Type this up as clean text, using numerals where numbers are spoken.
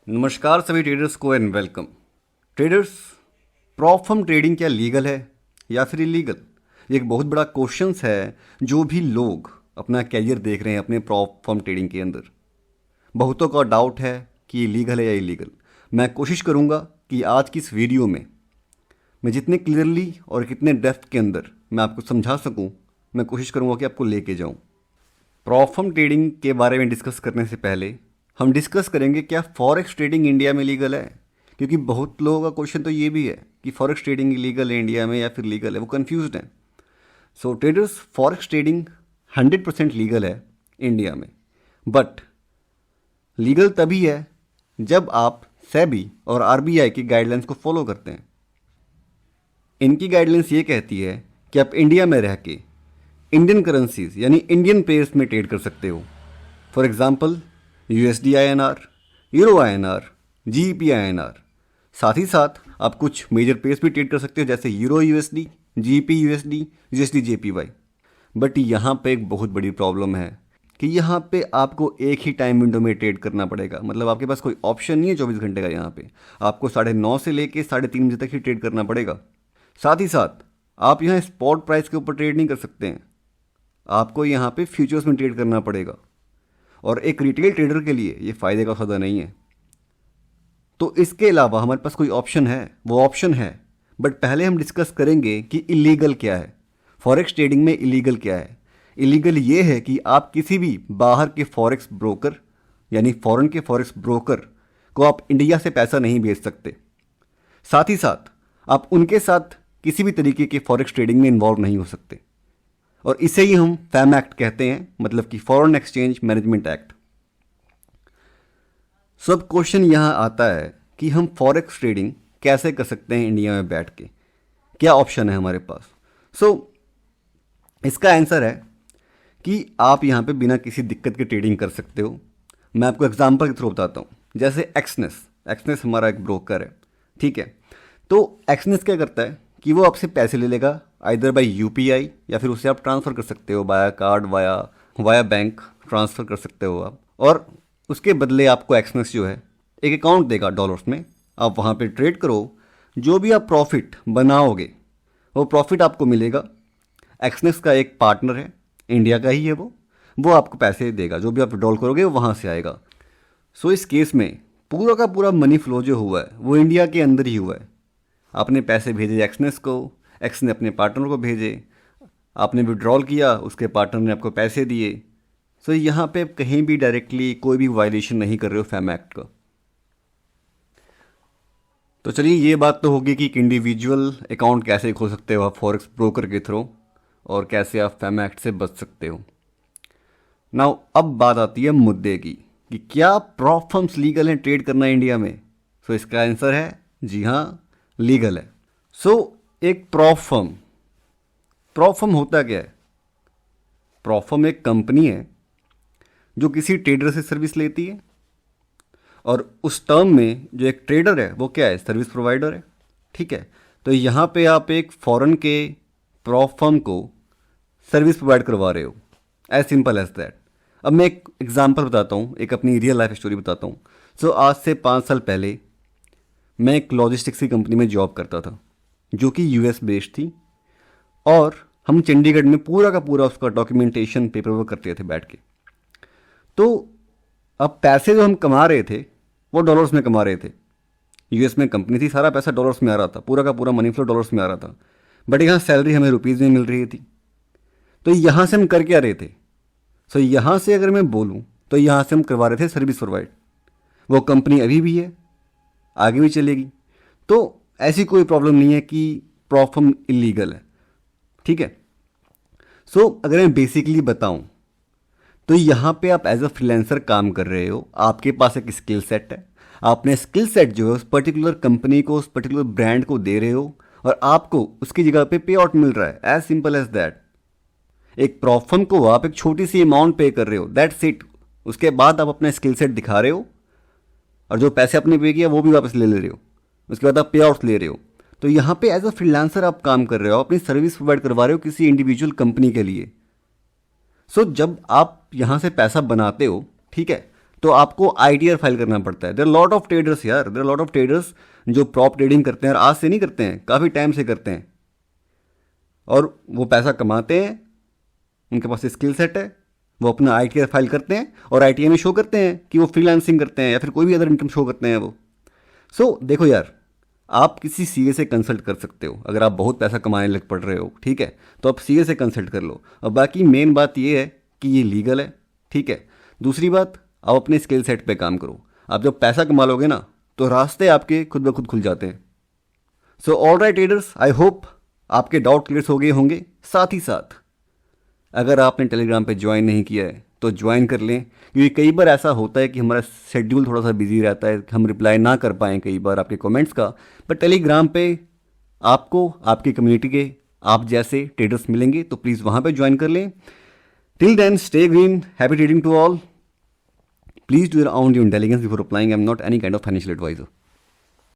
नमस्कार सभी ट्रेडर्स को and welcome. Traders, prop firm trading क्या लीगल है या फिर इलीगल? ये एक बहुत बड़ा क्वेश्चन है जो भी लोग अपना कैरियर देख रहे हैं अपने प्रॉप फर्म ट्रेडिंग के अंदर। बहुतों का डाउट है कि ये लीगल है या इलीगल। मैं कोशिश करूँगा कि आज की इस वीडियो में मैं जितने क्लियरली और कितने डेप्थ के अंदर मैं आपको समझा सकूँ, मैं कोशिश करूँगा कि आपको लेके जाऊँ। प्रॉप फर्म ट्रेडिंग के बारे में डिस्कस करने से पहले हम डिस्कस करेंगे क्या फॉरेक्स ट्रेडिंग इंडिया में लीगल है, क्योंकि बहुत लोगों का क्वेश्चन तो ये भी है कि फॉरेक्स ट्रेडिंग इलीगल है इंडिया में या फिर लीगल है, वो कंफ्यूज्ड हैं। सो ट्रेडर्स, फॉरेक्स ट्रेडिंग 100% लीगल है इंडिया में, बट लीगल तभी है जब आप सेबी और आरबीआई की गाइडलाइंस को फॉलो करते हैं। इनकी गाइडलाइंस ये कहती है कि आप इंडिया में रह के इंडियन करेंसीज यानी इंडियन पेयर्स में ट्रेड कर सकते हो। For example USD INR, euro INR, GBP INR। साथ ही साथ आप कुछ मेजर पेयर्स भी ट्रेड कर सकते हो जैसे euro USD, GBP USD, USD JPY। But यहाँ पे एक बहुत बड़ी प्रॉब्लम है कि यहाँ पे आपको एक ही टाइम विंडो में ट्रेड करना पड़ेगा। मतलब आपके पास कोई ऑप्शन नहीं है 24 घंटे का। यहाँ पे आपको 9:30 से लेके 3:30 बजे तक ही ट्रेड करना पड़ेगा। साथ ही साथ आप यहाँ स्पॉट प्राइस के ऊपर ट्रेड नहीं कर सकते हैं, आपको यहाँ पे फ्यूचर्स में ट्रेड करना पड़ेगा। और एक रिटेल ट्रेडर के लिए ये फ़ायदे का सौदा नहीं है। तो इसके अलावा हमारे पास कोई ऑप्शन है, वो ऑप्शन है, बट पहले हम डिस्कस करेंगे कि इलीगल क्या है। फॉरेक्स ट्रेडिंग में इलीगल क्या है? इलीगल ये है कि आप किसी भी बाहर के फॉरेक्स ब्रोकर यानी फॉरेन के फॉरेक्स ब्रोकर को आप इंडिया से पैसा नहीं भेज सकते। साथ ही साथ आप उनके साथ किसी भी तरीके के फॉरेक्स ट्रेडिंग में इन्वॉल्व नहीं हो सकते। और इसे ही हम फैम एक्ट कहते हैं, मतलब कि फॉरेन एक्सचेंज मैनेजमेंट एक्ट। सब क्वेश्चन यहाँ आता है कि हम फॉरेक्स ट्रेडिंग कैसे कर सकते हैं इंडिया में बैठ के, क्या ऑप्शन है हमारे पास। इसका आंसर है कि आप यहाँ पे बिना किसी दिक्कत के ट्रेडिंग कर सकते हो। मैं आपको एग्जांपल के थ्रू बताता हूँ। जैसे एक्सनेस हमारा एक ब्रोकर है, ठीक है। तो एक्सनेस क्या करता है कि वो आपसे पैसे ले लेगा आइदर बाय UPI या फिर उसे आप ट्रांसफ़र कर सकते हो बाया कार्ड, वाया बैंक ट्रांसफ़र कर सकते हो आप। और उसके बदले आपको एक्सनेस जो है एक अकाउंट देगा डॉलर्स में, आप वहाँ पे ट्रेड करो। जो भी आप प्रॉफिट बनाओगे वो प्रॉफिट आपको मिलेगा। एक्सनेस का एक पार्टनर है, इंडिया का ही है, वो आपको पैसे देगा। जो भी आप विड्रॉल करोगे वो वहाँ से आएगा। इस केस में पूरा का पूरा मनी फ्लो जो हुआ है वो इंडिया के अंदर ही हुआ है। आपने पैसे भेजे एक्सनेस को, एक्स ने अपने पार्टनर को भेजे, आपने विड्रॉल किया, उसके पार्टनर ने आपको पैसे दिए। यहाँ पे कहीं भी डायरेक्टली कोई भी वायलेशन नहीं कर रहे हो फैम एक्ट का। तो चलिए, ये बात तो होगी कि एक इंडिविजुअल अकाउंट कैसे खोल सकते हो आप फॉरेक्स ब्रोकर के थ्रू और कैसे आप फैम एक्ट से बच सकते हो। नाउ अब बात आती है मुद्दे की कि क्या प्रॉप फर्म्स लीगल हैं ट्रेड करना इंडिया में। इसका आंसर है जी हाँ, लीगल है। एक प्रॉप फर्म होता क्या है? प्रॉप फर्म एक कंपनी है जो किसी ट्रेडर से सर्विस लेती है, और उस टर्म में जो एक ट्रेडर है वो क्या है? सर्विस प्रोवाइडर है, ठीक है। तो यहाँ पे आप एक फॉरेन के प्रॉप फर्म को सर्विस प्रोवाइड करवा रहे हो, एज सिंपल एज दैट। अब मैं एक एग्जांपल बताता हूँ, एक अपनी रियल लाइफ स्टोरी बताता हूँ। आज से 5 साल पहले मैं एक लॉजिस्टिक्स की कंपनी में जॉब करता था जो कि US बेस्ड थी, और हम चंडीगढ़ में पूरा का पूरा उसका डॉक्यूमेंटेशन पेपर वर्क करते थे बैठ के। तो अब पैसे जो हम कमा रहे थे वो डॉलर्स में कमा रहे थे। US में कंपनी थी, सारा पैसा डॉलर्स में आ रहा था, पूरा का पूरा मनी फ्लो डॉलर्स में आ रहा था। बट यहाँ सैलरी हमें रुपीज़ में मिल रही थी। तो यहाँ से हम कर क्या रहे थे? यहाँ से अगर मैं बोलूँ तो यहाँ से हम करवा रहे थे सर्विस प्रोवाइड। वो कंपनी अभी भी है, आगे भी चलेगी। तो ऐसी कोई प्रॉब्लम नहीं है कि प्रॉप फर्म इलीगल है, ठीक है। अगर मैं बेसिकली बताऊं तो यहाँ पे आप एज अ फ्रीलांसर काम कर रहे हो, आपके पास एक स्किल सेट है, आपने स्किल सेट जो है उस पर्टिकुलर कंपनी को, उस पर्टिकुलर ब्रांड को दे रहे हो, और आपको उसकी जगह पे पे आउट मिल रहा है, एज सिंपल एज दैट। एक प्रॉप फर्म को आप एक छोटी सी अमाउंट पे कर रहे हो, दैट्स इट। उसके बाद आप अपना स्किल सेट दिखा रहे हो, और जो पैसे आपने पे किया वो भी वापस ले रहे हो। उसके बाद आप पे आउट्स ले रहे हो। तो यहाँ पे एज अ फ्रीलांसर आप काम कर रहे हो, अपनी सर्विस प्रोवाइड करवा रहे हो किसी इंडिविजुअल कंपनी के लिए। जब आप यहाँ से पैसा बनाते हो, ठीक है, तो आपको ITR फाइल करना पड़ता है। देयर लॉट ऑफ ट्रेडर्स यार, देयर लॉट ऑफ ट्रेडर्स जो प्रॉप ट्रेडिंग करते हैं और आज से नहीं करते हैं, काफ़ी टाइम से करते हैं और वो पैसा कमाते हैं, उनके पास स्किल सेट है, वो अपना ITR फाइल करते हैं और ITR में शो करते हैं कि वो फ्रीलांसिंग करते हैं या फिर कोई भी अदर इनकम शो करते हैं वो। सो देखो यार, आप किसी CA से कंसल्ट कर सकते हो अगर आप बहुत पैसा कमाने लग पड़ रहे हो, ठीक है, तो आप CA से कंसल्ट कर लो। और बाकी मेन बात ये है कि ये लीगल है, ठीक है। दूसरी बात, आप अपने स्किल सेट पे काम करो। आप जब पैसा कमा लोगे ना तो रास्ते आपके खुद ब खुद खुल जाते हैं। So all right traders, I hope आपके डाउट क्लियर हो गए होंगे। साथ ही साथ अगर आपने टेलीग्राम पे ज्वाइन नहीं किया है तो ज्वाइन कर लें, क्योंकि कई बार ऐसा होता है कि हमारा शेड्यूल थोड़ा सा बिजी रहता है, हम रिप्लाई ना कर पाएँ कई बार आपके कमेंट्स का। पर टेलीग्राम पे आपको आपकी कम्युनिटी के आप जैसे ट्रेडर्स मिलेंगे, तो प्लीज़ वहाँ पे ज्वाइन कर लें। Till then, stay green, happy trading to all. Please do your own due diligence before applying. I'm not any kind of financial advisor.